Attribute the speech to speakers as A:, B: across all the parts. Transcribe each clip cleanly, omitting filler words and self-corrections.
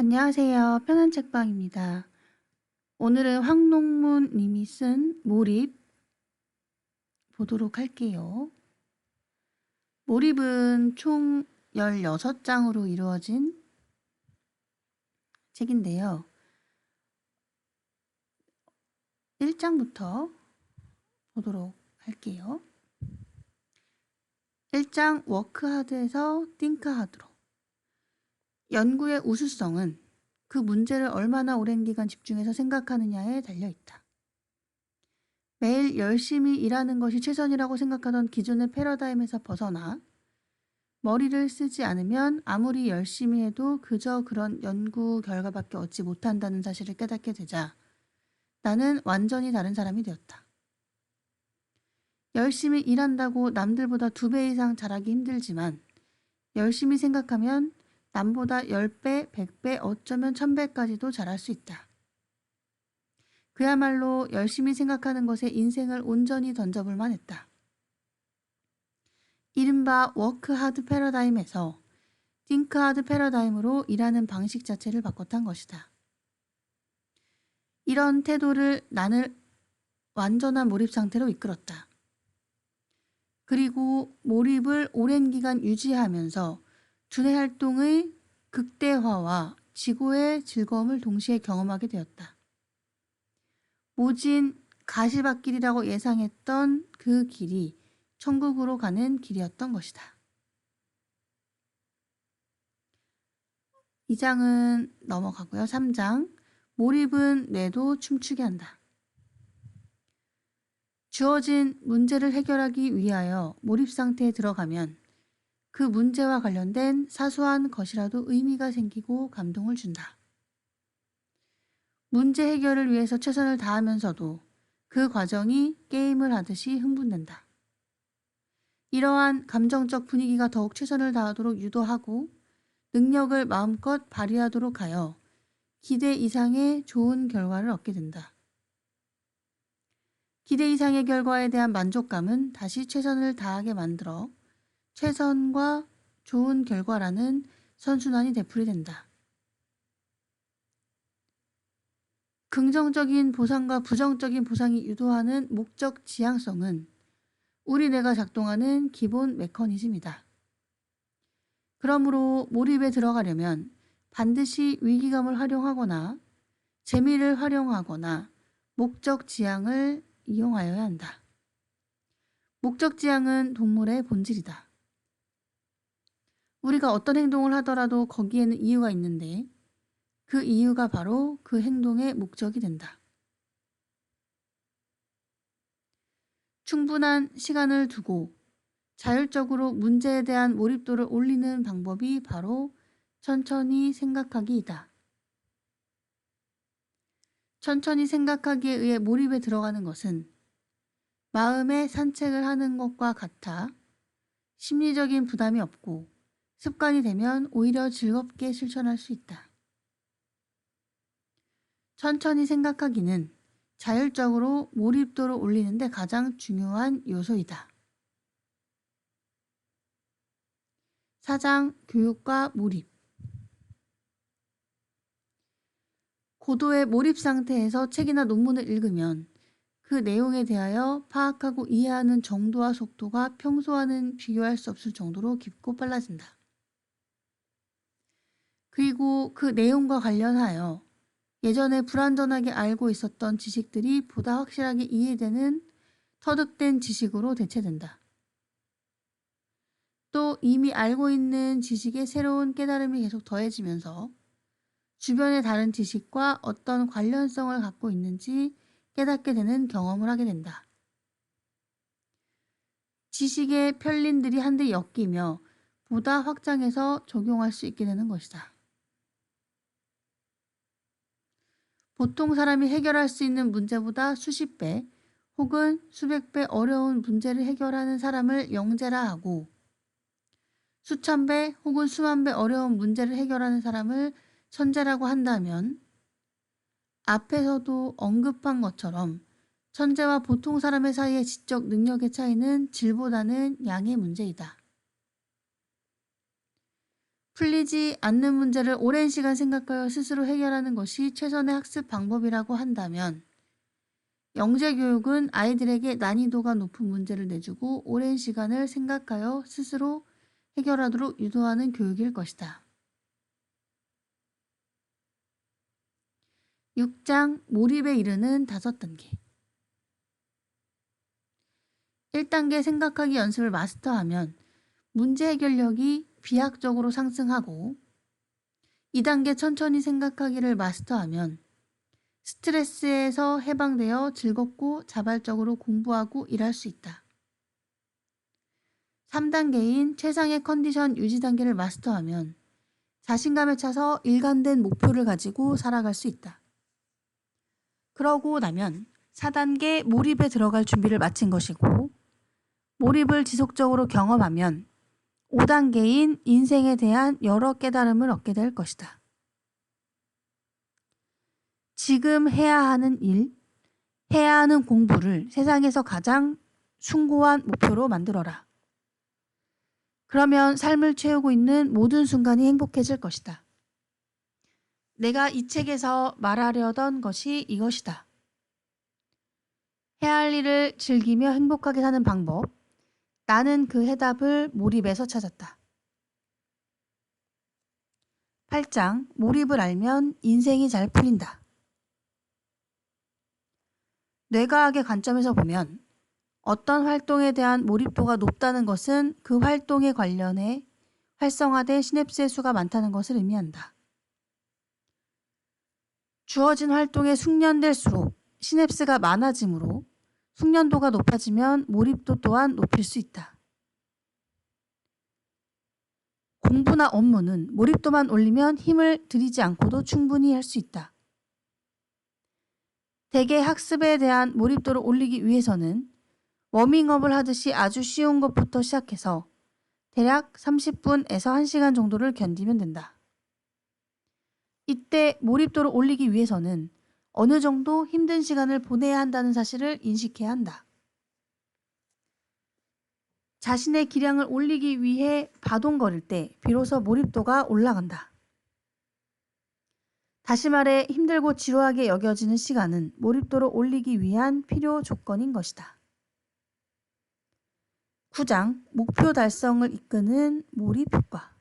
A: 안녕하세요. 편한 책방입니다. 오늘은 황농문 님이 쓴 몰입 보도록 할게요. 몰입은 총 16장으로 이루어진 책인데요. 1장부터 보도록 할게요. 1장 워크하드에서 띵크하드로. 연구의 우수성은 그 문제를 얼마나 오랜 기간 집중해서 생각하느냐에 달려있다. 매일 열심히 일하는 것이 최선이라고 생각하던 기존의 패러다임에서 벗어나 머리를 쓰지 않으면 아무리 열심히 해도 그저 그런 연구 결과밖에 얻지 못한다는 사실을 깨닫게 되자 나는 완전히 다른 사람이 되었다. 열심히 일한다고 남들보다 2배 이상 잘하기 힘들지만 열심히 생각하면 남보다 10배, 100배, 어쩌면 1000배까지도 잘할 수 있다. 그야말로 열심히 생각하는 것에 인생을 온전히 던져볼 만했다. 이른바 워크하드 패러다임에서 띵크하드 패러다임으로 일하는 방식 자체를 바꿨던 것이다. 이런 태도를 나를 완전한 몰입 상태로 이끌었다. 그리고 몰입을 오랜 기간 유지하면서 두뇌 활동의 극대화와 지구의 즐거움을 동시에 경험하게 되었다. 모진 가시밭길이라고 예상했던 그 길이 천국으로 가는 길이었던 것이다. 2장은 넘어가고요. 3장. 몰입은 뇌도 춤추게 한다. 주어진 문제를 해결하기 위하여 몰입 상태에 들어가면 그 문제와 관련된 사소한 것이라도 의미가 생기고 감동을 준다. 문제 해결을 위해서 최선을 다하면서도 그 과정이 게임을 하듯이 흥분된다. 이러한 감정적 분위기가 더욱 최선을 다하도록 유도하고 능력을 마음껏 발휘하도록 하여 기대 이상의 좋은 결과를 얻게 된다. 기대 이상의 결과에 대한 만족감은 다시 최선을 다하게 만들어 최선과 좋은 결과라는 선순환이 되풀이된다. 긍정적인 보상과 부정적인 보상이 유도하는 목적 지향성은 우리 뇌가 작동하는 기본 메커니즘이다. 그러므로 몰입에 들어가려면 반드시 위기감을 활용하거나 재미를 활용하거나 목적 지향을 이용하여야 한다. 목적 지향은 동물의 본질이다. 우리가 어떤 행동을 하더라도 거기에는 이유가 있는데 그 이유가 바로 그 행동의 목적이 된다. 충분한 시간을 두고 자율적으로 문제에 대한 몰입도를 올리는 방법이 바로 천천히 생각하기이다. 천천히 생각하기에 의해 몰입에 들어가는 것은 마음의 산책을 하는 것과 같아 심리적인 부담이 없고 습관이 되면 오히려 즐겁게 실천할 수 있다. 천천히 생각하기는 자율적으로 몰입도를 올리는 데 가장 중요한 요소이다. 4장 교육과 몰입. 고도의 몰입 상태에서 책이나 논문을 읽으면 그 내용에 대하여 파악하고 이해하는 정도와 속도가 평소와는 비교할 수 없을 정도로 깊고 빨라진다. 그리고 그 내용과 관련하여 예전에 불완전하게 알고 있었던 지식들이 보다 확실하게 이해되는 터득된 지식으로 대체된다. 또 이미 알고 있는 지식에 새로운 깨달음이 계속 더해지면서 주변의 다른 지식과 어떤 관련성을 갖고 있는지 깨닫게 되는 경험을 하게 된다. 지식의 편린들이 한데 엮이며 보다 확장해서 적용할 수 있게 되는 것이다. 보통 사람이 해결할 수 있는 문제보다 수십 배 혹은 수백 배 어려운 문제를 해결하는 사람을 영재라 하고 수천 배 혹은 수만 배 어려운 문제를 해결하는 사람을 천재라고 한다면 앞에서도 언급한 것처럼 천재와 보통 사람의 사이의 지적 능력의 차이는 질보다는 양의 문제이다. 풀리지 않는 문제를 오랜 시간 생각하여 스스로 해결하는 것이 최선의 학습 방법이라고 한다면 영재교육은 아이들에게 난이도가 높은 문제를 내주고 오랜 시간을 생각하여 스스로 해결하도록 유도하는 교육일 것이다. 6장 몰입에 이르는 5단계. 1단계 생각하기 연습을 마스터하면 문제 해결력이 비약적으로 상승하고 2단계 천천히 생각하기를 마스터하면 스트레스에서 해방되어 즐겁고 자발적으로 공부하고 일할 수 있다. 3단계인 최상의 컨디션 유지 단계를 마스터하면 자신감에 차서 일관된 목표를 가지고 살아갈 수 있다. 그러고 나면 4단계 몰입에 들어갈 준비를 마친 것이고 몰입을 지속적으로 경험하면 5단계인 인생에 대한 여러 깨달음을 얻게 될 것이다. 지금 해야 하는 일, 해야 하는 공부를 세상에서 가장 숭고한 목표로 만들어라. 그러면 삶을 채우고 있는 모든 순간이 행복해질 것이다. 내가 이 책에서 말하려던 것이 이것이다. 해야 할 일을 즐기며 행복하게 사는 방법. 나는 그 해답을 몰입에서 찾았다. 8장 몰입을 알면 인생이 잘 풀린다. 뇌과학의 관점에서 보면 어떤 활동에 대한 몰입도가 높다는 것은 그 활동에 관련해 활성화된 시냅스의 수가 많다는 것을 의미한다. 주어진 활동에 숙련될수록 시냅스가 많아지므로 숙련도가 높아지면 몰입도 또한 높일 수 있다. 공부나 업무는 몰입도만 올리면 힘을 들이지 않고도 충분히 할 수 있다. 대개 학습에 대한 몰입도를 올리기 위해서는 워밍업을 하듯이 아주 쉬운 것부터 시작해서 대략 30분에서 1시간 정도를 견디면 된다. 이때 몰입도를 올리기 위해서는 어느 정도 힘든 시간을 보내야 한다는 사실을 인식해야 한다. 자신의 기량을 올리기 위해 바동거릴 때 비로소 몰입도가 올라간다. 다시 말해 힘들고 지루하게 여겨지는 시간은 몰입도를 올리기 위한 필요 조건인 것이다. 9장 목표 달성을 이끄는 몰입 효과.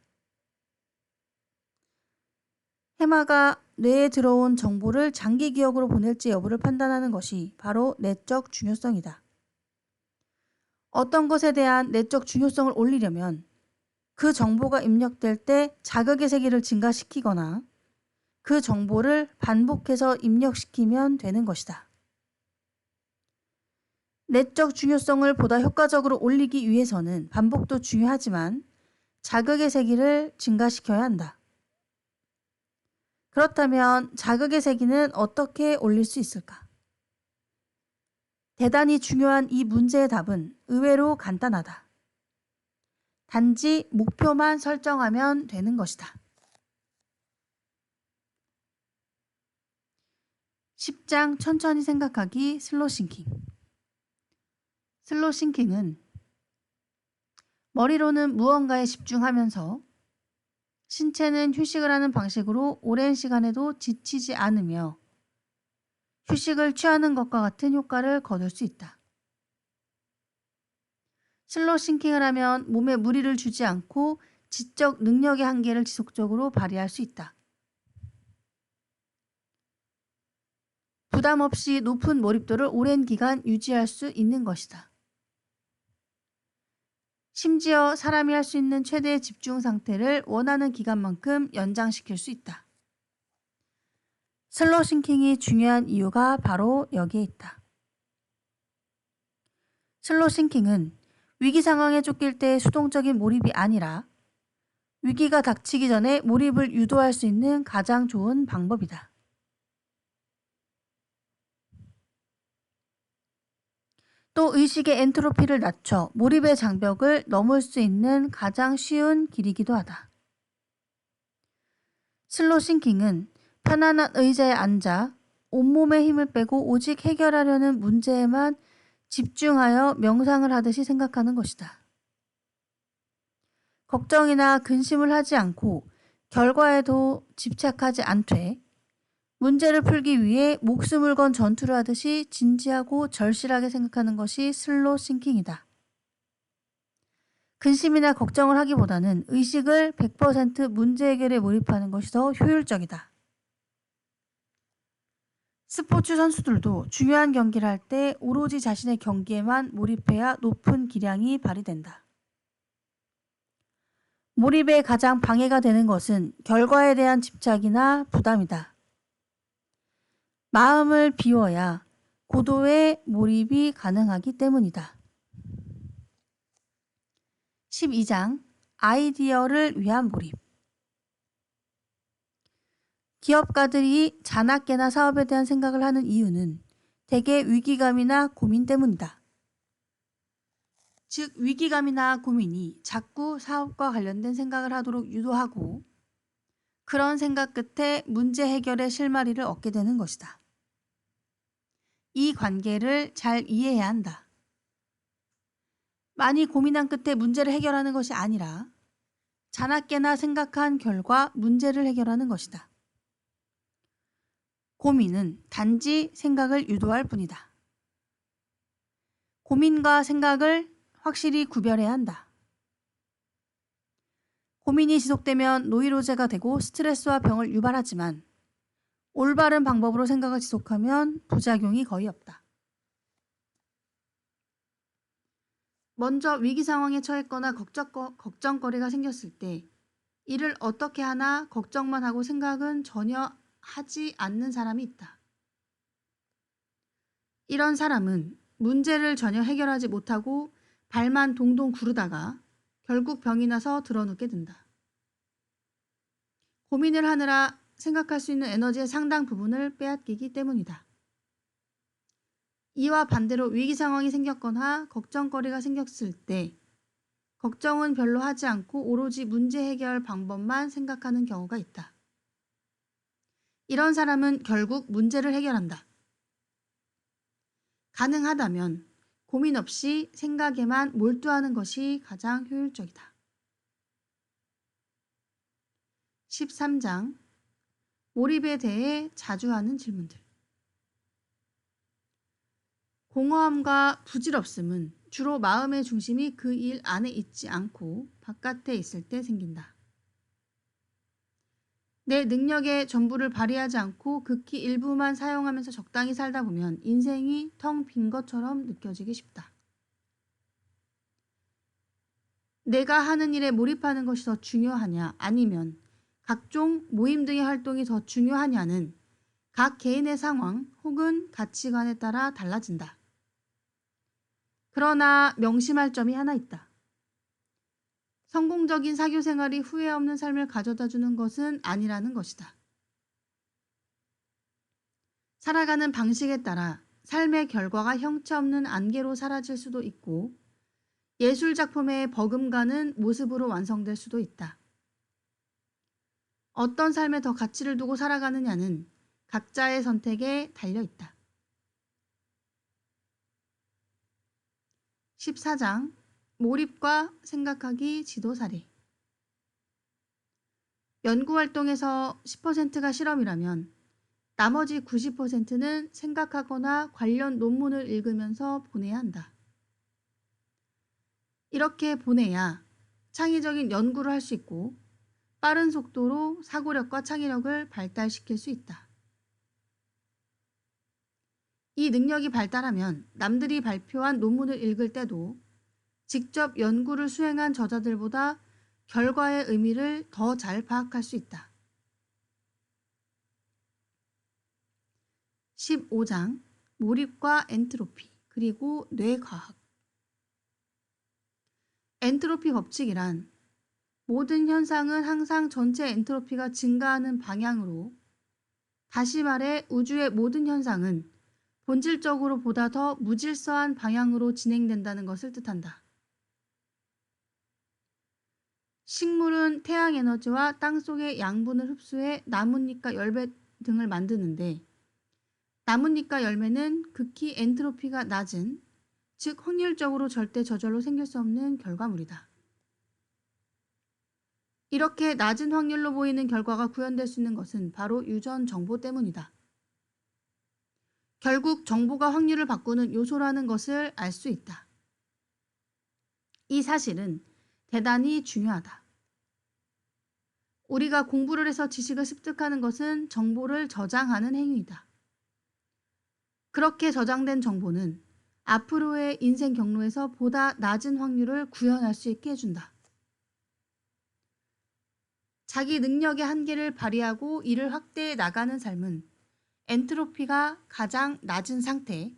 A: 해마가 뇌에 들어온 정보를 장기 기억으로 보낼지 여부를 판단하는 것이 바로 내적 중요성이다. 어떤 것에 대한 내적 중요성을 올리려면 그 정보가 입력될 때 자극의 세기를 증가시키거나 그 정보를 반복해서 입력시키면 되는 것이다. 내적 중요성을 보다 효과적으로 올리기 위해서는 반복도 중요하지만 자극의 세기를 증가시켜야 한다. 그렇다면 자극의 세기는 어떻게 올릴 수 있을까? 대단히 중요한 이 문제의 답은 의외로 간단하다. 단지 목표만 설정하면 되는 것이다. 10장 천천히 생각하기 슬로우 싱킹. 슬로우 싱킹은 머리로는 무언가에 집중하면서 신체는 휴식을 하는 방식으로 오랜 시간에도 지치지 않으며 휴식을 취하는 것과 같은 효과를 거둘 수 있다. 슬로우 싱킹을 하면 몸에 무리를 주지 않고 지적 능력의 한계를 지속적으로 발휘할 수 있다. 부담 없이 높은 몰입도를 오랜 기간 유지할 수 있는 것이다. 심지어 사람이 할 수 있는 최대의 집중 상태를 원하는 기간만큼 연장시킬 수 있다. 슬로우 싱킹이 중요한 이유가 바로 여기에 있다. 슬로우 싱킹은 위기 상황에 쫓길 때 수동적인 몰입이 아니라 위기가 닥치기 전에 몰입을 유도할 수 있는 가장 좋은 방법이다. 또 의식의 엔트로피를 낮춰 몰입의 장벽을 넘을 수 있는 가장 쉬운 길이기도 하다. 슬로우 싱킹은 편안한 의자에 앉아 온몸의 힘을 빼고 오직 해결하려는 문제에만 집중하여 명상을 하듯이 생각하는 것이다. 걱정이나 근심을 하지 않고 결과에도 집착하지 않되 문제를 풀기 위해 목숨을 건 전투를 하듯이 진지하고 절실하게 생각하는 것이 슬로우 싱킹이다. 근심이나 걱정을 하기보다는 의식을 100% 문제 해결에 몰입하는 것이 더 효율적이다. 스포츠 선수들도 중요한 경기를 할 때 오로지 자신의 경기에만 몰입해야 높은 기량이 발휘된다. 몰입에 가장 방해가 되는 것은 결과에 대한 집착이나 부담이다. 마음을 비워야 고도의 몰입이 가능하기 때문이다. 12장 아이디어를 위한 몰입. 기업가들이 자나깨나 사업에 대한 생각을 하는 이유는 대개 위기감이나 고민 때문이다. 즉 위기감이나 고민이 자꾸 사업과 관련된 생각을 하도록 유도하고 그런 생각 끝에 문제 해결의 실마리를 얻게 되는 것이다. 이 관계를 잘 이해해야 한다. 많이 고민한 끝에 문제를 해결하는 것이 아니라 자나깨나 생각한 결과 문제를 해결하는 것이다. 고민은 단지 생각을 유도할 뿐이다. 고민과 생각을 확실히 구별해야 한다. 고민이 지속되면 노이로제가 되고 스트레스와 병을 유발하지만 올바른 방법으로 생각을 지속하면 부작용이 거의 없다. 먼저 위기 상황에 처했거나 걱정거리가 생겼을 때 이를 어떻게 하나 걱정만 하고 생각은 전혀 하지 않는 사람이 있다. 이런 사람은 문제를 전혀 해결하지 못하고 발만 동동 구르다가 결국 병이 나서 드러눕게 된다. 고민을 하느라 생각할 수 있는 에너지의 상당 부분을 빼앗기기 때문이다. 이와 반대로 위기 상황이 생겼거나 걱정거리가 생겼을 때 걱정은 별로 하지 않고 오로지 문제 해결 방법만 생각하는 경우가 있다. 이런 사람은 결국 문제를 해결한다. 가능하다면 고민 없이 생각에만 몰두하는 것이 가장 효율적이다. 13장 몰입에 대해 자주 하는 질문들. 공허함과 부질없음은 주로 마음의 중심이 그 일 안에 있지 않고 바깥에 있을 때 생긴다. 내 능력의 전부를 발휘하지 않고 극히 일부만 사용하면서 적당히 살다 보면 인생이 텅 빈 것처럼 느껴지기 쉽다. 내가 하는 일에 몰입하는 것이 더 중요하냐 아니면 각종 모임 등의 활동이 더 중요하냐는 각 개인의 상황 혹은 가치관에 따라 달라진다. 그러나 명심할 점이 하나 있다. 성공적인 사교 생활이 후회 없는 삶을 가져다 주는 것은 아니라는 것이다. 살아가는 방식에 따라 삶의 결과가 형체 없는 안개로 사라질 수도 있고 예술 작품의 버금가는 모습으로 완성될 수도 있다. 어떤 삶에 더 가치를 두고 살아가느냐는 각자의 선택에 달려 있다. 14장 몰입과 생각하기 지도 사례. 연구활동에서 10%가 실험이라면 나머지 90%는 생각하거나 관련 논문을 읽으면서 보내야 한다. 이렇게 보내야 창의적인 연구를 할 수 있고 빠른 속도로 사고력과 창의력을 발달시킬 수 있다. 이 능력이 발달하면 남들이 발표한 논문을 읽을 때도 직접 연구를 수행한 저자들보다 결과의 의미를 더 잘 파악할 수 있다. 15장 몰입과 엔트로피 그리고 뇌과학. 엔트로피 법칙이란 모든 현상은 항상 전체 엔트로피가 증가하는 방향으로, 다시 말해 우주의 모든 현상은 본질적으로 보다 더 무질서한 방향으로 진행된다는 것을 뜻한다. 식물은 태양 에너지와 땅속의 양분을 흡수해 나뭇잎과 열매 등을 만드는데 나뭇잎과 열매는 극히 엔트로피가 낮은, 즉 확률적으로 절대 저절로 생길 수 없는 결과물이다. 이렇게 낮은 확률로 보이는 결과가 구현될 수 있는 것은 바로 유전 정보 때문이다. 결국 정보가 확률을 바꾸는 요소라는 것을 알 수 있다. 이 사실은 대단히 중요하다. 우리가 공부를 해서 지식을 습득하는 것은 정보를 저장하는 행위이다. 그렇게 저장된 정보는 앞으로의 인생 경로에서 보다 낮은 확률을 구현할 수 있게 해준다. 자기 능력의 한계를 발휘하고 이를 확대해 나가는 삶은 엔트로피가 가장 낮은 상태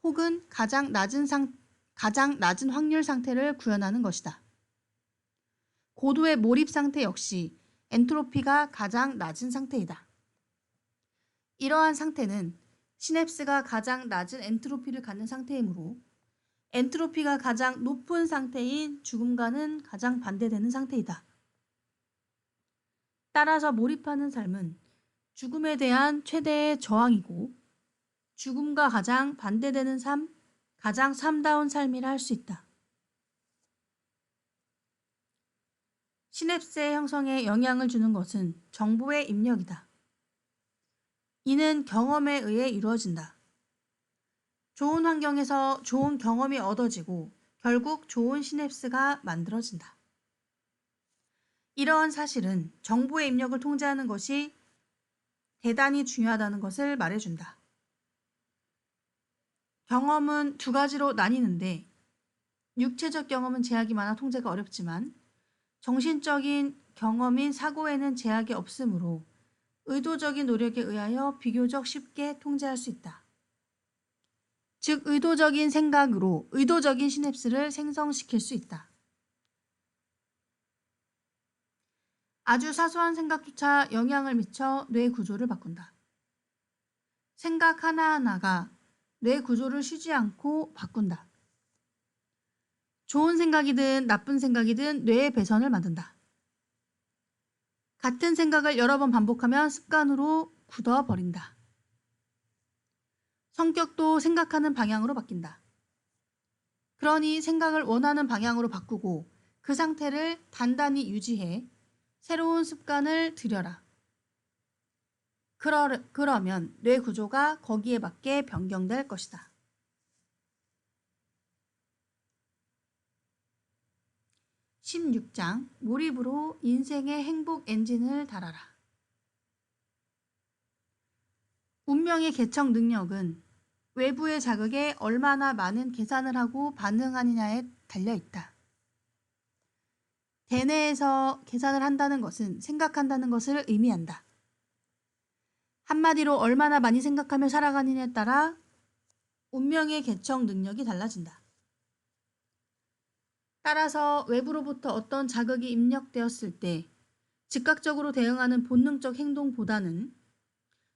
A: 혹은 가장 낮은 확률 상태를 구현하는 것이다. 고도의 몰입 상태 역시 엔트로피가 가장 낮은 상태이다. 이러한 상태는 시냅스가 가장 낮은 엔트로피를 갖는 상태이므로 엔트로피가 가장 높은 상태인 죽음과는 가장 반대되는 상태이다. 따라서 몰입하는 삶은 죽음에 대한 최대의 저항이고 죽음과 가장 반대되는 삶, 가장 삶다운 삶이라 할 수 있다. 시냅스의 형성에 영향을 주는 것은 정보의 입력이다. 이는 경험에 의해 이루어진다. 좋은 환경에서 좋은 경험이 얻어지고 결국 좋은 시냅스가 만들어진다. 이러한 사실은 정보의 입력을 통제하는 것이 대단히 중요하다는 것을 말해준다. 경험은 두 가지로 나뉘는데 육체적 경험은 제약이 많아 통제가 어렵지만 정신적인 경험인 사고에는 제약이 없으므로 의도적인 노력에 의하여 비교적 쉽게 통제할 수 있다. 즉 의도적인 생각으로 의도적인 시냅스를 생성시킬 수 있다. 아주 사소한 생각조차 영향을 미쳐 뇌 구조를 바꾼다. 생각 하나하나가 뇌 구조를 쉬지 않고 바꾼다. 좋은 생각이든 나쁜 생각이든 뇌의 배선을 만든다. 같은 생각을 여러 번 반복하면 습관으로 굳어버린다. 성격도 생각하는 방향으로 바뀐다. 그러니 생각을 원하는 방향으로 바꾸고 그 상태를 단단히 유지해 새로운 습관을 들여라. 그러면 뇌 구조가 거기에 맞게 변경될 것이다. 16장 몰입으로 인생의 행복 엔진을 달아라. 운명의 개척 능력은 외부의 자극에 얼마나 많은 계산을 하고 반응하느냐에 달려있다. 대뇌에서 계산을 한다는 것은 생각한다는 것을 의미한다. 한마디로 얼마나 많이 생각하며 살아가느냐에 따라 운명의 개척 능력이 달라진다. 따라서 외부로부터 어떤 자극이 입력되었을 때 즉각적으로 대응하는 본능적 행동보다는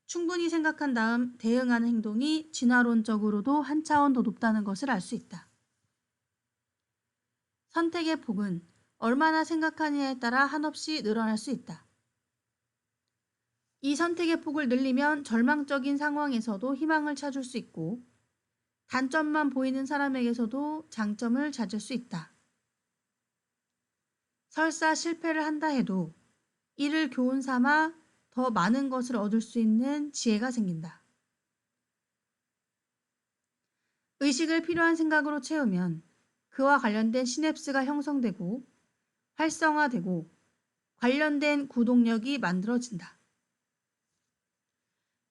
A: 충분히 생각한 다음 대응하는 행동이 진화론적으로도 한 차원 더 높다는 것을 알 수 있다. 선택의 폭은 얼마나 생각하느냐에 따라 한없이 늘어날 수 있다. 이 선택의 폭을 늘리면 절망적인 상황에서도 희망을 찾을 수 있고 단점만 보이는 사람에게서도 장점을 찾을 수 있다. 설사 실패를 한다 해도 이를 교훈 삼아 더 많은 것을 얻을 수 있는 지혜가 생긴다. 의식을 필요한 생각으로 채우면 그와 관련된 시냅스가 형성되고 활성화되고 관련된 구동력이 만들어진다.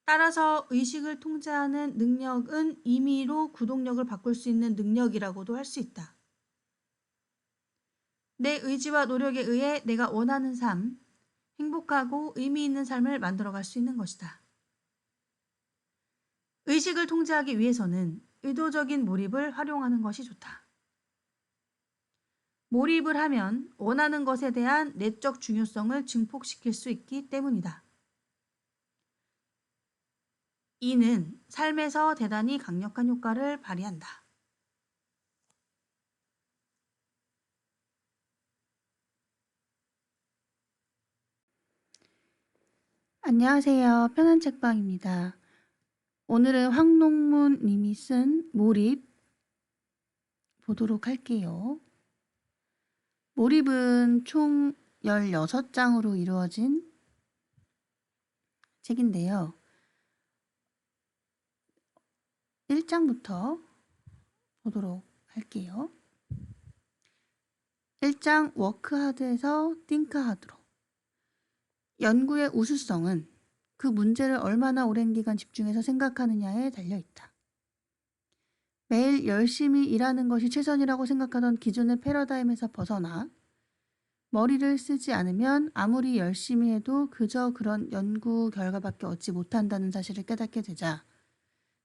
A: 따라서 의식을 통제하는 능력은 임의로 구동력을 바꿀 수 있는 능력이라고도 할 수 있다. 내 의지와 노력에 의해 내가 원하는 삶, 행복하고 의미 있는 삶을 만들어갈 수 있는 것이다. 의식을 통제하기 위해서는 의도적인 몰입을 활용하는 것이 좋다. 몰입을 하면 원하는 것에 대한 내적 중요성을 증폭시킬 수 있기 때문이다. 이는 삶에서 대단히 강력한 효과를 발휘한다. 안녕하세요. 편한 책방입니다. 오늘은 황농문 님이 쓴 몰입 보도록 할게요. 몰입은 총 16장으로 이루어진 책인데요. 1장부터 보도록 할게요. 1장 워크하드에서 띵크하드로. 연구의 우수성은 그 문제를 얼마나 오랜 기간 집중해서 생각하느냐에 달려있다. 매일 열심히 일하는 것이 최선이라고 생각하던 기존의 패러다임에서 벗어나 머리를 쓰지 않으면 아무리 열심히 해도 그저 그런 연구 결과밖에 얻지 못한다는 사실을 깨닫게 되자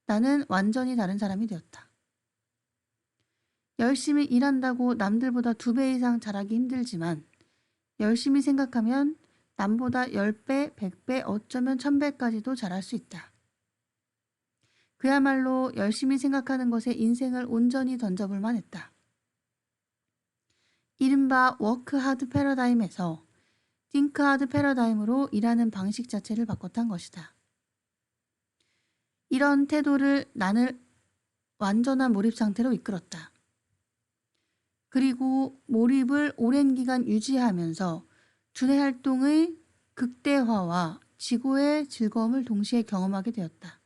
A: 나는 완전히 다른 사람이 되었다. 열심히 일한다고 남들보다 2배 이상 잘하기 힘들지만 열심히 생각하면 남보다 10배, 100배, 어쩌면 1000배까지도 잘할 수 있다. 그야말로 열심히 생각하는 것에 인생을 온전히 던져볼 만했다. 이른바 워크하드 패러다임에서 띵크하드 패러다임으로 일하는 방식 자체를 바꿨던 것이다. 이런 태도를 나를 완전한 몰입 상태로 이끌었다. 그리고 몰입을 오랜 기간 유지하면서 두뇌 활동의 극대화와 지구의 즐거움을 동시에 경험하게 되었다.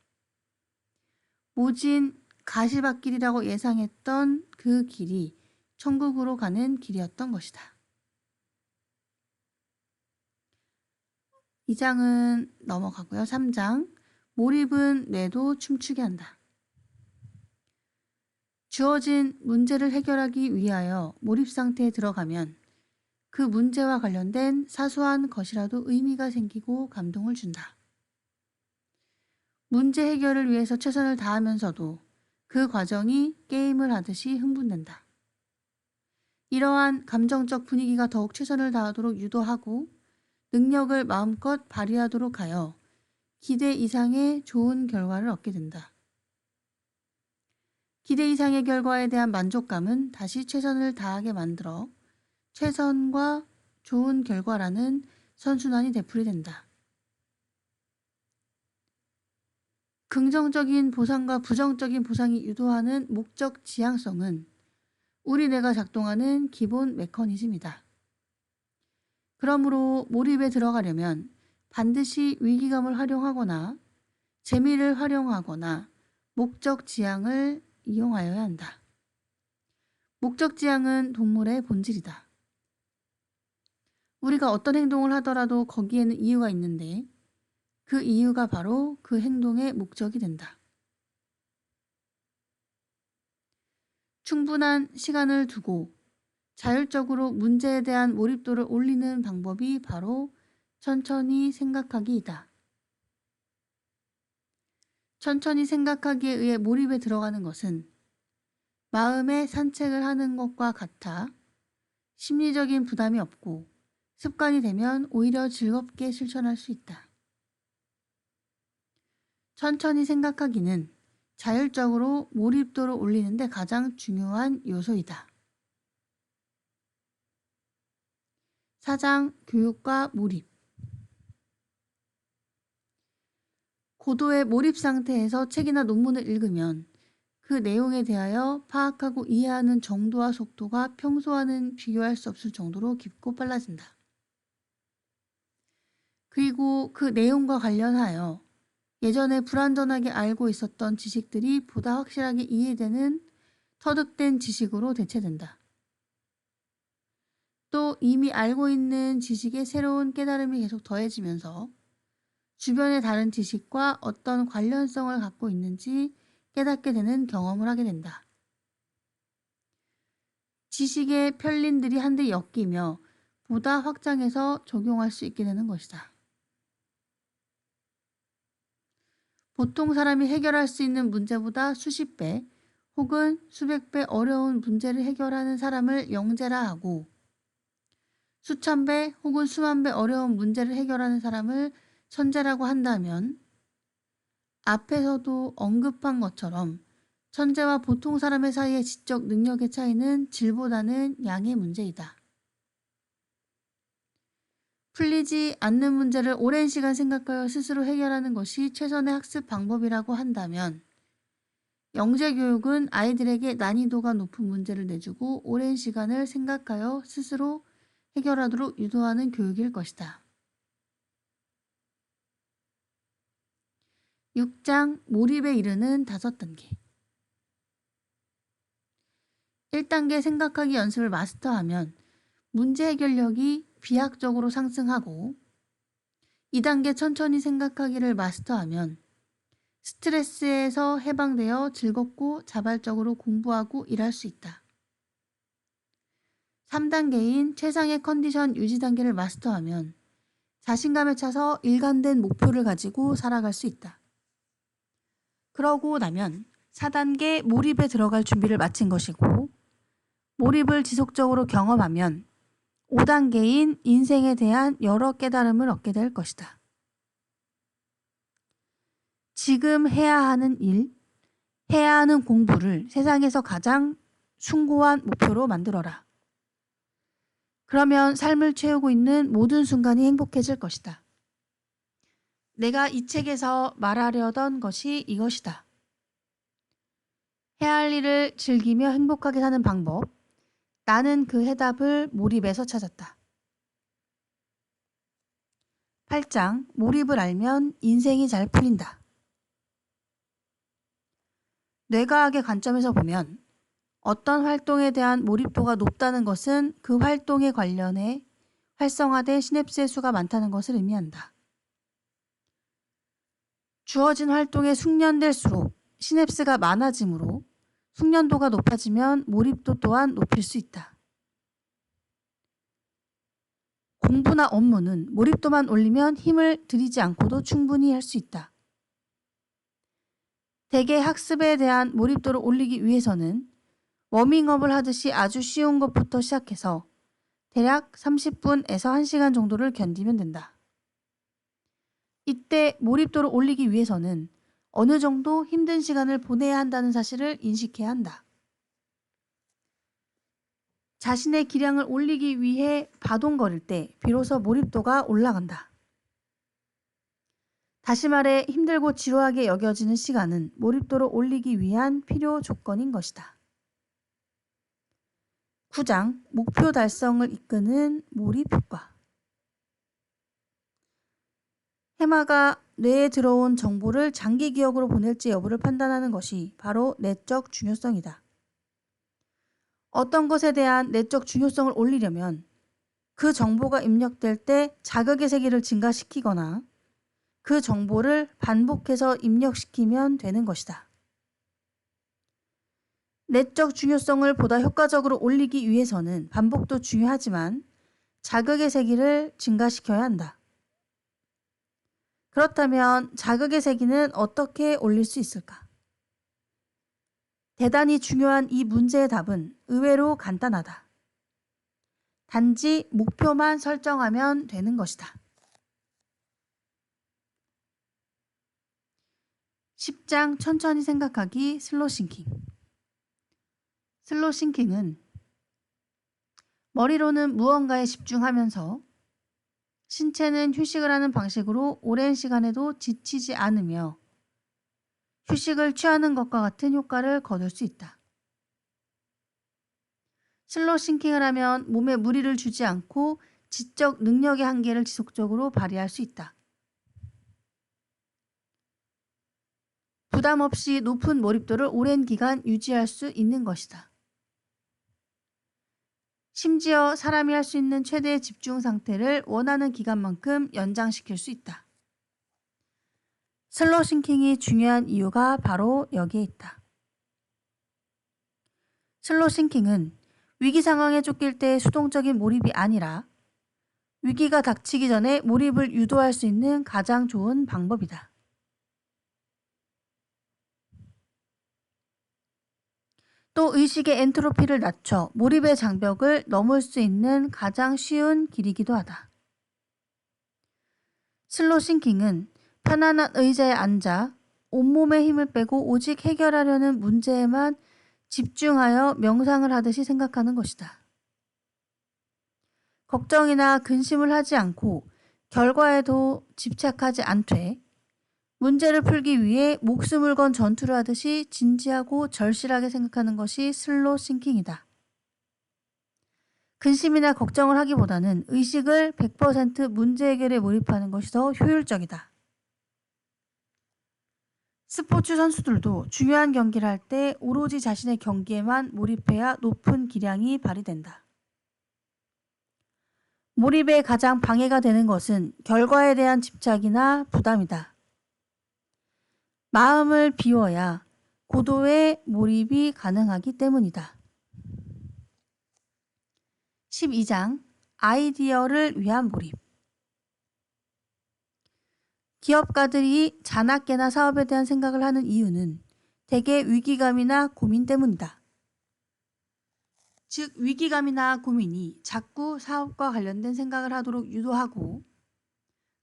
A: 모진 가시밭길이라고 예상했던 그 길이 천국으로 가는 길이었던 것이다. 2장은 넘어가고요. 3장, 몰입은 뇌도 춤추게 한다. 주어진 문제를 해결하기 위하여 몰입 상태에 들어가면 그 문제와 관련된 사소한 것이라도 의미가 생기고 감동을 준다. 문제 해결을 위해서 최선을 다하면서도 그 과정이 게임을 하듯이 흥분된다. 이러한 감정적 분위기가 더욱 최선을 다하도록 유도하고 능력을 마음껏 발휘하도록 하여 기대 이상의 좋은 결과를 얻게 된다. 기대 이상의 결과에 대한 만족감은 다시 최선을 다하게 만들어 최선과 좋은 결과라는 선순환이 되풀이된다. 긍정적인 보상과 부정적인 보상이 유도하는 목적 지향성은 우리 뇌가 작동하는 기본 메커니즘이다. 그러므로 몰입에 들어가려면 반드시 위기감을 활용하거나 재미를 활용하거나 목적 지향을 이용하여야 한다. 목적 지향은 동물의 본질이다. 우리가 어떤 행동을 하더라도 거기에는 이유가 있는데 그 이유가 바로 그 행동의 목적이 된다. 충분한 시간을 두고 자율적으로 문제에 대한 몰입도를 올리는 방법이 바로 천천히 생각하기이다. 천천히 생각하기에 의해 몰입에 들어가는 것은 마음의 산책을 하는 것과 같아 심리적인 부담이 없고 습관이 되면 오히려 즐겁게 실천할 수 있다. 천천히 생각하기는 자율적으로 몰입도를 올리는 데 가장 중요한 요소이다. 4장 교육과 몰입. 고도의 몰입 상태에서 책이나 논문을 읽으면 그 내용에 대하여 파악하고 이해하는 정도와 속도가 평소와는 비교할 수 없을 정도로 깊고 빨라진다. 그리고 그 내용과 관련하여 예전에 불완전하게 알고 있었던 지식들이 보다 확실하게 이해되는 터득된 지식으로 대체된다. 또 이미 알고 있는 지식에 새로운 깨달음이 계속 더해지면서 주변의 다른 지식과 어떤 관련성을 갖고 있는지 깨닫게 되는 경험을 하게 된다. 지식의 편린들이 한데 엮이며 보다 확장해서 적용할 수 있게 되는 것이다. 보통 사람이 해결할 수 있는 문제보다 수십 배 혹은 수백 배 어려운 문제를 해결하는 사람을 영재라 하고 수천 배 혹은 수만 배 어려운 문제를 해결하는 사람을 천재라고 한다면 앞에서도 언급한 것처럼 천재와 보통 사람의 사이의 지적 능력의 차이는 질보다는 양의 문제이다. 풀리지 않는 문제를 오랜 시간 생각하여 스스로 해결하는 것이 최선의 학습 방법이라고 한다면 영재 교육은 아이들에게 난이도가 높은 문제를 내주고 오랜 시간을 생각하여 스스로 해결하도록 유도하는 교육일 것이다. 6장 몰입에 이르는 5단계. 1단계 생각하기 연습을 마스터하면 문제 해결력이 비약적으로 상승하고 2단계 천천히 생각하기를 마스터하면 스트레스에서 해방되어 즐겁고 자발적으로 공부하고 일할 수 있다. 3단계인 최상의 컨디션 유지 단계를 마스터하면 자신감에 차서 일관된 목표를 가지고 살아갈 수 있다. 그러고 나면 4단계 몰입에 들어갈 준비를 마친 것이고 몰입을 지속적으로 경험하면 5단계인 인생에 대한 여러 깨달음을 얻게 될 것이다. 지금 해야 하는 일, 해야 하는 공부를 세상에서 가장 숭고한 목표로 만들어라. 그러면 삶을 채우고 있는 모든 순간이 행복해질 것이다. 내가 이 책에서 말하려던 것이 이것이다. 해야 할 일을 즐기며 행복하게 사는 방법. 나는 그 해답을 몰입에서 찾았다. 8장 몰입을 알면 인생이 잘 풀린다. 뇌과학의 관점에서 보면 어떤 활동에 대한 몰입도가 높다는 것은 그 활동에 관련해 활성화된 시냅스의 수가 많다는 것을 의미한다. 주어진 활동에 숙련될수록 시냅스가 많아지므로 숙련도가 높아지면 몰입도 또한 높일 수 있다. 공부나 업무는 몰입도만 올리면 힘을 들이지 않고도 충분히 할 수 있다. 대개 학습에 대한 몰입도를 올리기 위해서는 워밍업을 하듯이 아주 쉬운 것부터 시작해서 대략 30분에서 1시간 정도를 견디면 된다. 이때 몰입도를 올리기 위해서는 어느 정도 힘든 시간을 보내야 한다는 사실을 인식해야 한다. 자신의 기량을 올리기 위해 바동거릴 때 비로소 몰입도가 올라간다. 다시 말해 힘들고 지루하게 여겨지는 시간은 몰입도를 올리기 위한 필요 조건인 것이다. 9장 목표 달성을 이끄는 몰입 효과. 해마가 뇌에 들어온 정보를 장기 기억으로 보낼지 여부를 판단하는 것이 바로 내적 중요성이다. 어떤 것에 대한 내적 중요성을 올리려면 그 정보가 입력될 때 자극의 세기를 증가시키거나 그 정보를 반복해서 입력시키면 되는 것이다. 내적 중요성을 보다 효과적으로 올리기 위해서는 반복도 중요하지만 자극의 세기를 증가시켜야 한다. 그렇다면 자극의 세기는 어떻게 올릴 수 있을까? 대단히 중요한 이 문제의 답은 의외로 간단하다. 단지 목표만 설정하면 되는 것이다. 10장 천천히 생각하기 슬로우 싱킹. 슬로우 싱킹은 머리로는 무언가에 집중하면서 신체는 휴식을 하는 방식으로 오랜 시간에도 지치지 않으며 휴식을 취하는 것과 같은 효과를 거둘 수 있다. 슬로우 싱킹을 하면 몸에 무리를 주지 않고 지적 능력의 한계를 지속적으로 발휘할 수 있다. 부담 없이 높은 몰입도를 오랜 기간 유지할 수 있는 것이다. 심지어 사람이 할 수 있는 최대의 집중 상태를 원하는 기간만큼 연장시킬 수 있다. 슬로우 싱킹이 중요한 이유가 바로 여기에 있다. 슬로우 싱킹은 위기 상황에 쫓길 때 수동적인 몰입이 아니라 위기가 닥치기 전에 몰입을 유도할 수 있는 가장 좋은 방법이다. 또 의식의 엔트로피를 낮춰 몰입의 장벽을 넘을 수 있는 가장 쉬운 길이기도 하다. 슬로우 싱킹은 편안한 의자에 앉아 온몸의 힘을 빼고 오직 해결하려는 문제에만 집중하여 명상을 하듯이 생각하는 것이다. 걱정이나 근심을 하지 않고 결과에도 집착하지 않되 문제를 풀기 위해 목숨을 건 전투를 하듯이 진지하고 절실하게 생각하는 것이 슬로우 싱킹이다. 근심이나 걱정을 하기보다는 의식을 100% 문제 해결에 몰입하는 것이 더 효율적이다. 스포츠 선수들도 중요한 경기를 할 때 오로지 자신의 경기에만 몰입해야 높은 기량이 발휘된다. 몰입에 가장 방해가 되는 것은 결과에 대한 집착이나 부담이다. 마음을 비워야 고도의 몰입이 가능하기 때문이다. 12장 아이디어를 위한 몰입. 기업가들이 자나깨나 사업에 대한 생각을 하는 이유는 대개 위기감이나 고민 때문이다. 즉 위기감이나 고민이 자꾸 사업과 관련된 생각을 하도록 유도하고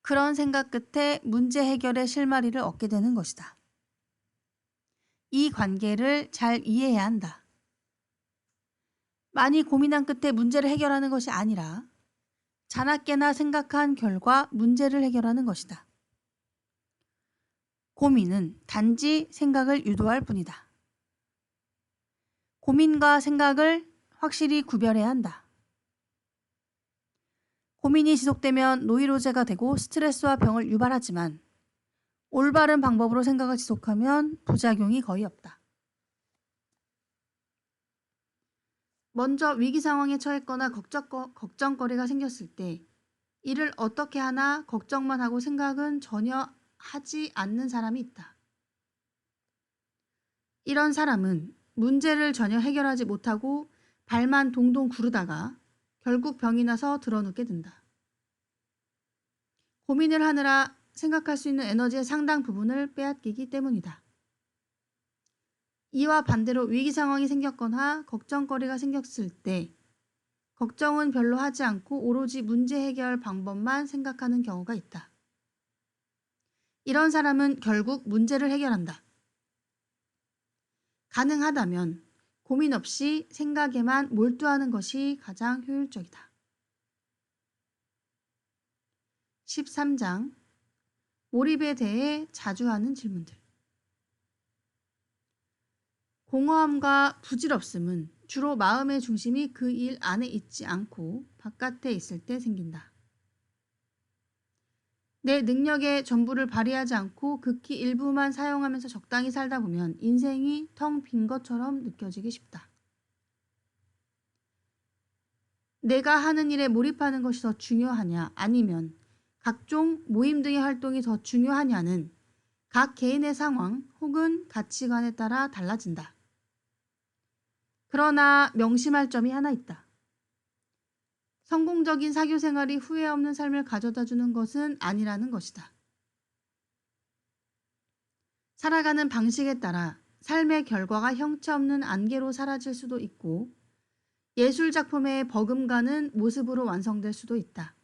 A: 그런 생각 끝에 문제 해결의 실마리를 얻게 되는 것이다. 이 관계를 잘 이해해야 한다. 많이 고민한 끝에 문제를 해결하는 것이 아니라 자나깨나 생각한 결과 문제를 해결하는 것이다. 고민은 단지 생각을 유도할 뿐이다. 고민과 생각을 확실히 구별해야 한다. 고민이 지속되면 노이로제가 되고 스트레스와 병을 유발하지만 올바른 방법으로 생각을 지속하면 부작용이 거의 없다. 먼저 위기 상황에 처했거나 걱정거리가 생겼을 때 이를 어떻게 하나 걱정만 하고 생각은 전혀 하지 않는 사람이 있다. 이런 사람은 문제를 전혀 해결하지 못하고 발만 동동 구르다가 결국 병이 나서 드러눕게 된다. 고민을 하느라 생각할 수 있는 에너지의 상당 부분을 빼앗기기 때문이다. 이와 반대로 위기 상황이 생겼거나 걱정거리가 생겼을 때 걱정은 별로 하지 않고 오로지 문제 해결 방법만 생각하는 경우가 있다. 이런 사람은 결국 문제를 해결한다. 가능하다면 고민 없이 생각에만 몰두하는 것이 가장 효율적이다. 13장 몰입에 대해 자주 하는 질문들. 공허함과 부질없음은 주로 마음의 중심이 그 일 안에 있지 않고 바깥에 있을 때 생긴다. 내 능력의 전부를 발휘하지 않고 극히 일부만 사용하면서 적당히 살다 보면 인생이 텅 빈 것처럼 느껴지기 쉽다. 내가 하는 일에 몰입하는 것이 더 중요하냐 아니면 각종 모임 등의 활동이 더 중요하냐는 각 개인의 상황 혹은 가치관에 따라 달라진다. 그러나 명심할 점이 하나 있다. 성공적인 사교 생활이 후회 없는 삶을 가져다 주는 것은 아니라는 것이다. 살아가는 방식에 따라 삶의 결과가 형체 없는 안개로 사라질 수도 있고 예술 작품의 버금가는 모습으로 완성될 수도 있다.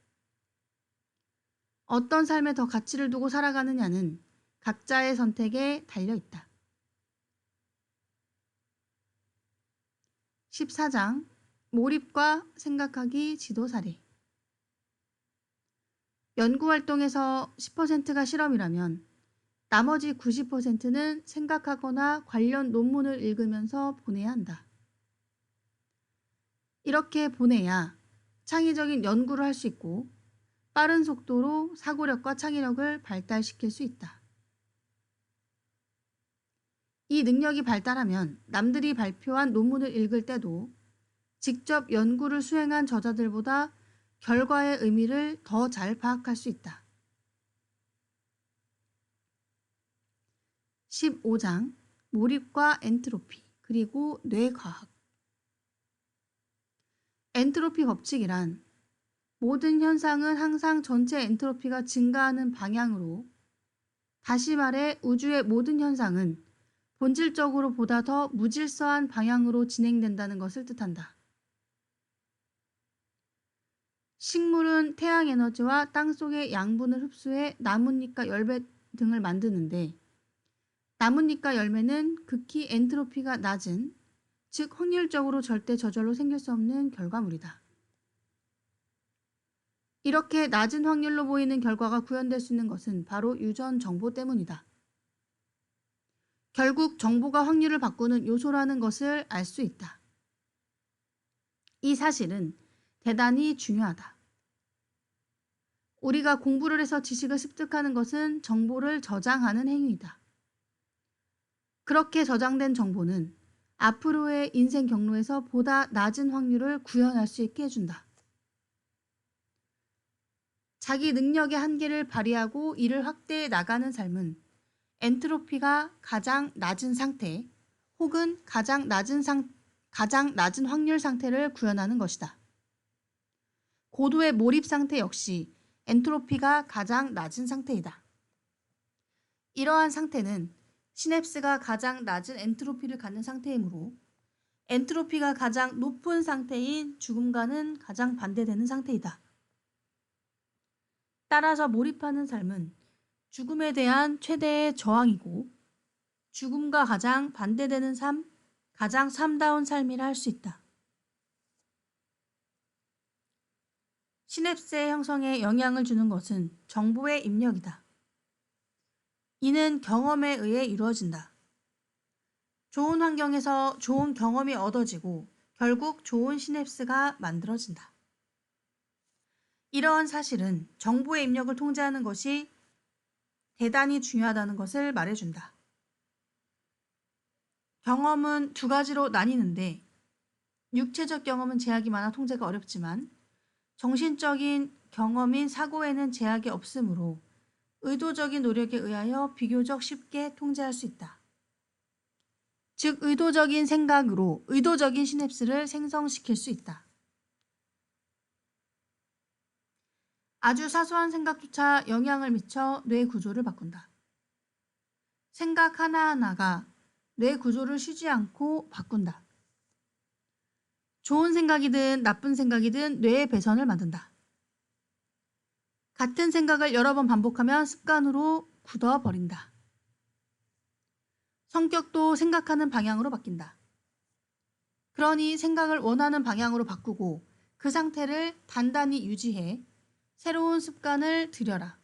A: 어떤 삶에 더 가치를 두고 살아가느냐는 각자의 선택에 달려 있다. 14장 몰입과 생각하기 지도 사례. 연구활동에서 10%가 실험이라면 나머지 90%는 생각하거나 관련 논문을 읽으면서 보내야 한다. 이렇게 보내야 창의적인 연구를 할 수 있고 빠른 속도로 사고력과 창의력을 발달시킬 수 있다. 이 능력이 발달하면 남들이 발표한 논문을 읽을 때도 직접 연구를 수행한 저자들보다 결과의 의미를 더 잘 파악할 수 있다. 15장 몰입과 엔트로피 그리고 뇌과학. 엔트로피 법칙이란 모든 현상은 항상 전체 엔트로피가 증가하는 방향으로, 다시 말해 우주의 모든 현상은 본질적으로 보다 더 무질서한 방향으로 진행된다는 것을 뜻한다. 식물은 태양 에너지와 땅속의 양분을 흡수해 나뭇잎과 열매 등을 만드는데 나뭇잎과 열매는 극히 엔트로피가 낮은, 즉 확률적으로 절대 저절로 생길 수 없는 결과물이다. 이렇게 낮은 확률로 보이는 결과가 구현될 수 있는 것은 바로 유전 정보 때문이다. 결국 정보가 확률을 바꾸는 요소라는 것을 알 수 있다. 이 사실은 대단히 중요하다. 우리가 공부를 해서 지식을 습득하는 것은 정보를 저장하는 행위이다. 그렇게 저장된 정보는 앞으로의 인생 경로에서 보다 낮은 확률을 구현할 수 있게 해준다. 자기 능력의 한계를 발휘하고 이를 확대해 나가는 삶은 엔트로피가 가장 낮은 상태 혹은 가장 낮은 확률 상태를 구현하는 것이다. 고도의 몰입 상태 역시 엔트로피가 가장 낮은 상태이다. 이러한 상태는 시냅스가 가장 낮은 엔트로피를 갖는 상태이므로 엔트로피가 가장 높은 상태인 죽음과는 가장 반대되는 상태이다. 따라서 몰입하는 삶은 죽음에 대한 최대의 저항이고 죽음과 가장 반대되는 삶, 가장 삶다운 삶이라 할 수 있다. 시냅스의 형성에 영향을 주는 것은 정보의 입력이다. 이는 경험에 의해 이루어진다. 좋은 환경에서 좋은 경험이 얻어지고 결국 좋은 시냅스가 만들어진다. 이러한 사실은 정보의 입력을 통제하는 것이 대단히 중요하다는 것을 말해준다. 경험은 두 가지로 나뉘는데 육체적 경험은 제약이 많아 통제가 어렵지만 정신적인 경험인 사고에는 제약이 없으므로 의도적인 노력에 의하여 비교적 쉽게 통제할 수 있다. 즉 의도적인 생각으로 의도적인 시냅스를 생성시킬 수 있다. 아주 사소한 생각조차 영향을 미쳐 뇌 구조를 바꾼다. 생각 하나하나가 뇌 구조를 쉬지 않고 바꾼다. 좋은 생각이든 나쁜 생각이든 뇌의 배선을 만든다. 같은 생각을 여러 번 반복하면 습관으로 굳어버린다. 성격도 생각하는 방향으로 바뀐다. 그러니 생각을 원하는 방향으로 바꾸고 그 상태를 단단히 유지해 새로운 습관을 들여라.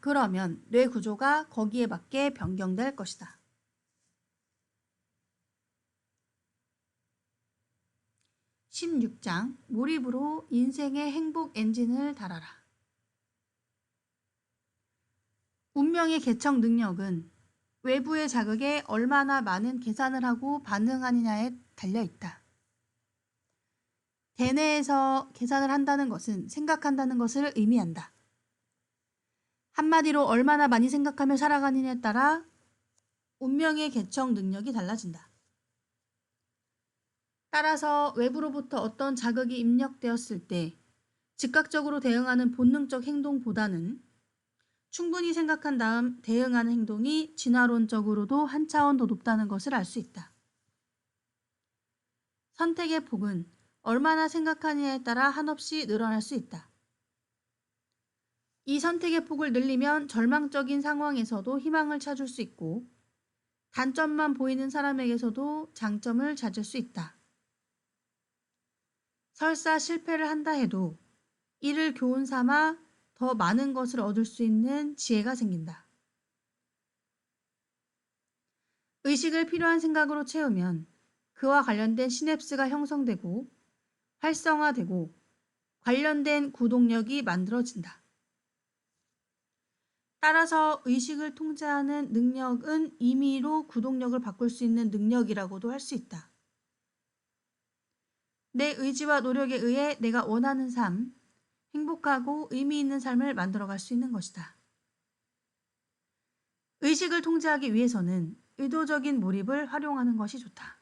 A: 그러면 뇌 구조가 거기에 맞게 변경될 것이다. 16장 몰입으로 인생의 행복 엔진을 달아라. 운명의 개척 능력은 외부의 자극에 얼마나 많은 계산을 하고 반응하느냐에 달려있다. 대뇌에서 계산을 한다는 것은 생각한다는 것을 의미한다. 한마디로 얼마나 많이 생각하며 살아가느냐에 따라 운명의 개척 능력이 달라진다. 따라서 외부로부터 어떤 자극이 입력되었을 때 즉각적으로 대응하는 본능적 행동보다는 충분히 생각한 다음 대응하는 행동이 진화론적으로도 한 차원 더 높다는 것을 알 수 있다. 선택의 폭은 얼마나 생각하느냐에 따라 한없이 늘어날 수 있다. 이 선택의 폭을 늘리면 절망적인 상황에서도 희망을 찾을 수 있고 단점만 보이는 사람에게서도 장점을 찾을 수 있다. 설사 실패를 한다 해도 이를 교훈 삼아 더 많은 것을 얻을 수 있는 지혜가 생긴다. 의식을 필요한 생각으로 채우면 그와 관련된 시냅스가 형성되고 활성화되고 관련된 구동력이 만들어진다. 따라서 의식을 통제하는 능력은 임의로 구동력을 바꿀 수 있는 능력이라고도 할 수 있다. 내 의지와 노력에 의해 내가 원하는 삶, 행복하고 의미 있는 삶을 만들어갈 수 있는 것이다. 의식을 통제하기 위해서는 의도적인 몰입을 활용하는 것이 좋다.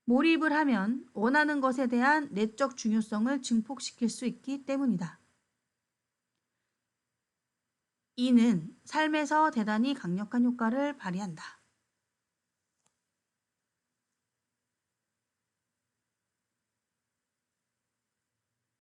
A: 몰입을 하면 원하는 것에 대한 내적 중요성을 증폭시킬 수 있기 때문이다. 이는 삶에서 대단히 강력한 효과를 발휘한다.